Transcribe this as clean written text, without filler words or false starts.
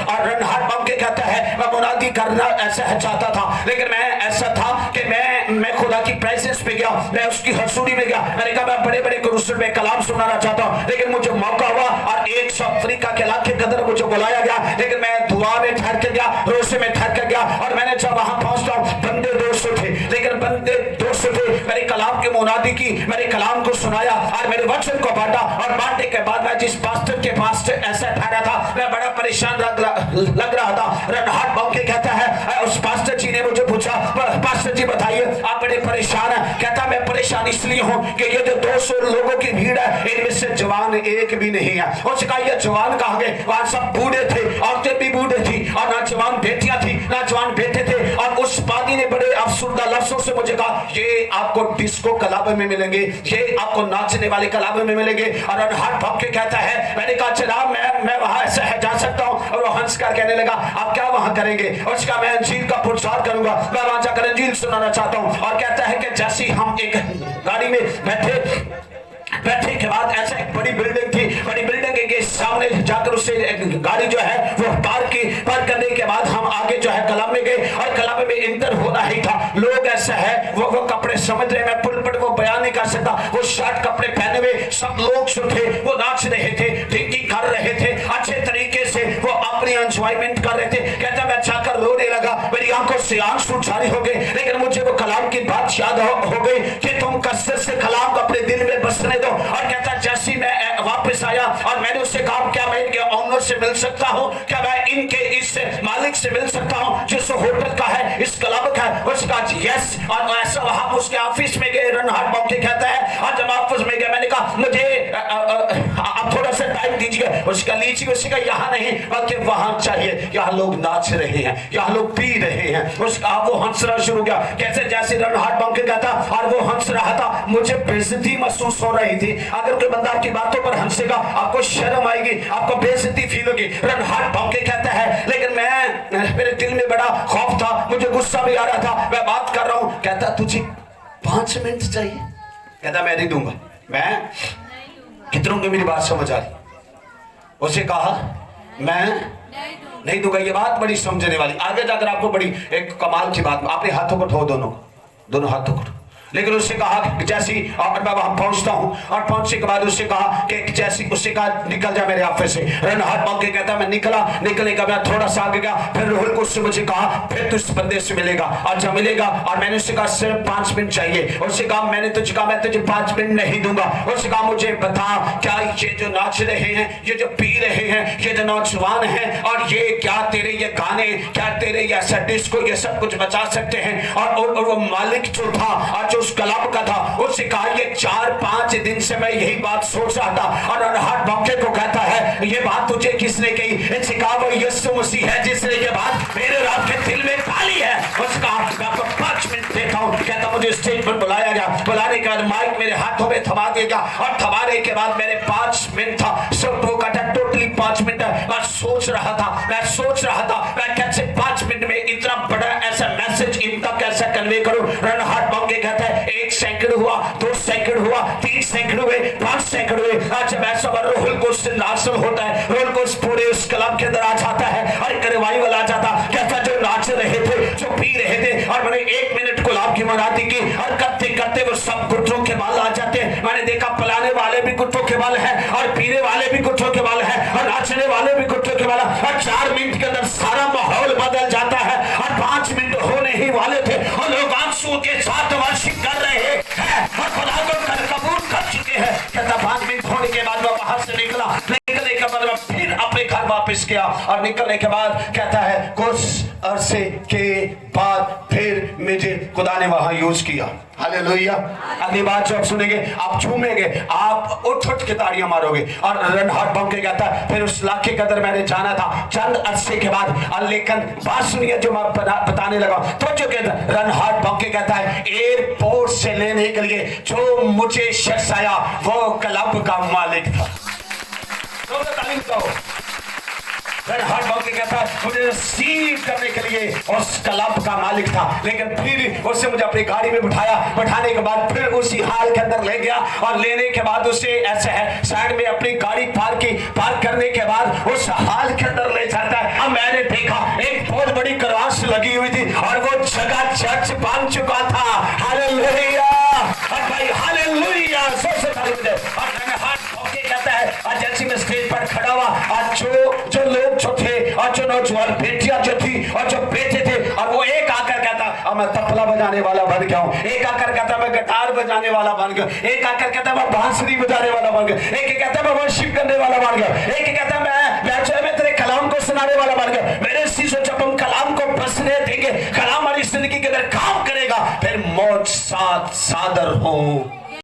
और रनहाट बम के कहता है मैं मुनादी करना ऐसा चाहता था, लेकिन मैं ऐसा था कि मैं खुदा की प्रेजेंस पे गया, मैं उसकी हसूरी में गया। मैंने कहा मैं बड़े बड़े क्रूसेड में कलाम सुनाना चाहता हूँ, लेकिन मुझे मौका हुआ और एक साउथ अफ्रीका के इलाके के अंदर मुझे बुलाया गया, लेकिन मैं दुआ में ठहर के गया, रोजे में ठहर के गया। और मैंने जब वहां पहुंचता हूँ बंदे 200 थे, लेकिन बंदे 200 थे। मैंने कलाम की मुनादी की, मैंने कलाम को सुनाया और मेरे वचन को बांटा। और बांटने के बाद मैं जिस पास्टर के पास ऐसा ठहरा था, मैं बड़ा परेशान लग रहा था। रनहाट बॉके कहता है उस पास्टर जी ने मुझे पूछा, पास्टर जी बताइए आप बड़े परेशान हैं? कहता मैं परेशान इसलिए हूं कि ये जो 200 लोगों की भीड़ है इनमें से जवान एक भी नहीं है। उसने कहा ये जवान कहां गए? वहां सब बूढ़े थे, औरतें भी बूढ़े थी और ना जवान बेटियां थी ना जवान बेटे थे। और उस पादी ने बड़े अफसुर्दा लफ्जों से मुझे कहा ये आपको डिस्को क्लब में मिलेंगे, ये आपको नाचने वाले क्लब में मिलेंगे। और रनहाट बॉके कहता है मैंने कहा जनाब मैं वहां जा सकता हूं? और वो हंस कर कहने लगा आप क्या वहां करेंगे? उसका मैं अंजील का प्रचार करूंगा, मैं वहां जाकर अंजील सुनाना चाहता हूं। और कहता है कि जैसे हम एक गाड़ी में बैठे के बाद ऐसा एक बड़ी बिल्डिंग थी, बड़ी बिल्डिंग के सामने जाकर उससे गाड़ी जो है वो पार करने के बाद हम आगे जो है क्लब में गए। और क्लब में इंटर होना ही था। लोग ऐसा है वो कपड़े समझ रहे, मैं पुल वो बयान नहीं कर सकता, वो शर्ट कपड़े पहने हुए सब लोग जो थे वो नाच रहे थे, ड्रिंकिंग कर रहे थे, अच्छे तरीके से वो अपनी एंजॉयमेंट कर रहे थे। कहता मैं जाकर रोने लगा, मेरी आंखों से आंसू जारी हो गए। लेकिन मुझे वो कलाम की बात याद हो गई कि तुम कसरत से कलाम को अपने दिल में बसने दो। और कहता जैसे मैं वापस आया और मैंने उससे कहा क्या मैं इनके ऑनर से मिल सकता हूँ, क्या मैं इनके इस मालिक से मिल सकता हूँ जिस होटल का है, इस क्लब का है? उसका यस। और ऐसा वहां उसके ऑफिस में गए, रनहाट बॉके कहता है। और जब ऑफिस में गए मैंने कहा मुझे आप थोड़ा सा टाइम दीजिए। उसका लीजिए, उसका यहाँ नहीं बल्कि वहां चाहिए, यहाँ लोग नाच रहे हैं, यहाँ लोग पी रहे हैं। उसका वो हंसना शुरू किया, कैसे जैसे रनहाट बॉके कहता और वो हंस रहा था, मुझे बेइज्जती महसूस हो रही थी। अगर कोई बंदा आपकी बातों पर हंसेगा आपको शर्म आएगी, आपको बेइज्जती फील होगी। रनहाट बॉके कहता है लेकिन मेरे दिल में बड़ा खौफ था, मुझे गुस्सा भी आ रहा था, मैं बात कर रहा हूं। कहता तुझे 5 मिनट चाहिए? कहता मैं नहीं दूंगा, मैं कितनों को मेरी बात समझ आ रही? उसे कहा मैं नहीं दूंगा। ये बात बड़ी समझने वाली, आगे जाकर आपको बड़ी एक कमाल की बात। अपने हाथों को धो, दोनों हाथों को। लेकिन उससे कहा कि जैसी और मैं वहां पहुंचता हूं और पहुंचने के बाद उससे कहा कि जैसी उससे कहा निकल जा मेरे ऑफिस से। रनहाट बॉके कहता मैं निकला, निकलने का मैं थोड़ा सा आगे गया, फिर रोहिल को उससे मुझे कहा फिर तू इस बंदे से मिलेगा। और जब मिलेगा और मैंने उससे कहा सिर्फ 5 मिनट चाहिए। उससे कहा मैंने तुझे कहा मैं तुझे 5 मिनट नहीं दूंगा। उससे कहा मुझे बता क्या ये जो नाच रहे हैं, ये जो पी रहे हैं, ये जो नौजवान हैं, और ये क्या तेरे ये गाने, क्या तेरे ये ऐसा डिस्को, ये सब कुछ बचा सकते हैं? और वो मालिक जो था और उस क्लब का था उससे कहा ये 4-5 दिन से मैं यही बात सोच रहा था। और रनहाट बॉके को कहता है ये बात तुझे किसने कही? इनसे कहा वो यीशु मसीह है जिसने ये बात मेरे रब के दिल में डाली है। उसका मैं आपको 5 मिनट देता हूं। कहता मुझे स्टेज पर बुलाया गया, बुलाने के बाद माइक मेरे हाथों में थमा दिया गया और थमाने के बाद मेरे 5 मिनट था, सब वो कहता टोटली 5 मिनट मैं सोच रहा था मैं कैसे 5 मिनट में इतना बड़ा ऐसा मैसेज इन तक कैसे कन्वे करूं। रनहाट बॉके कहता है 1 सेकंड हुआ, 2 सेकंड हुआ, 3 सेकंड हुए, 5 सेकंड हुए। जब ऐसा रोहिल को नाचन होता है, रोहिल को पूरे उस क्लब के अंदर आ जाता है और एक रिवाइवल आ जाता। कहता जो नाच रहे थे, जो पी रहे थे, और मैंने 1 मिनट गुलाब की मनाती की और करते करते वो सब गुट्ठों के बाल आ जाते हैं। मैंने देखा पलाने वाले भी गुट्ठों के बाल है और पीने वाले भी गुट्ठों के बाल है और नाचने वाले भी गुट्ठों के बाल है। और 4 मिनट के अंदर सारा माहौल बदल जाता है। और 5 मिनट होने ही वाले थे और लोग आंसू के साथ वर्शिप कर रहे हैं और खुदा को कबूल कर चुके हैं। कहता 5 मिनट होने के बाद मैं वहां से निकला, निकलने के बाद मैं फिर अपने घर वापस गया। और निकलने के बाद कहता है कुछ अरसे के बाद फिर मुझे खुदा ने वहां यूज किया। हालेलुया। अगली बात जो आप सुनेंगे आप झूमेंगे, आप उठ के ताड़ियां मारोगे। और रनहाट बॉके कहता है फिर उस इलाके के अंदर मैंने जाना था चंद अरसे के बाद। लेकिन बात सुनिए जो मैं बताने लगा तो जो कहता रनहाट बॉके कहता है एयरपोर्ट से लेने के लिए जो मुझे शख्स आया वो क्लब का मालिक था। तो तारीफ दो। रनहाट बॉके कहता है मुझे रिसीव करने के लिए उस क्लब का मालिक था। लेकिन फिर उससे मुझे अपनी गाड़ी में बिठाया, बैठाने के बाद फिर उसी हाल के अंदर ले गया और लेने के बाद उसे ऐसे है साइड में अपनी गाड़ी पार्क करने के बाद उस हाल के अंदर ले जाता है अब मैं तबला बजाने वाला बन गया हूँ, एक आकर कहता मैं गिटार बजाने वाला बन गया, एक आकर कहता मैं बांसुरी बजाने वाला बन गया, एक कहता मैं वर्शिप करने वाला बन गया, एक कहता मैं तेरे कलाम को सुनाने वाला बन गया। मेरे चीजों जब हम कलाम को बसने देंगे, कलाम हमारी जिंदगी के अंदर काम करेगा, फिर मौत साथ सादर हो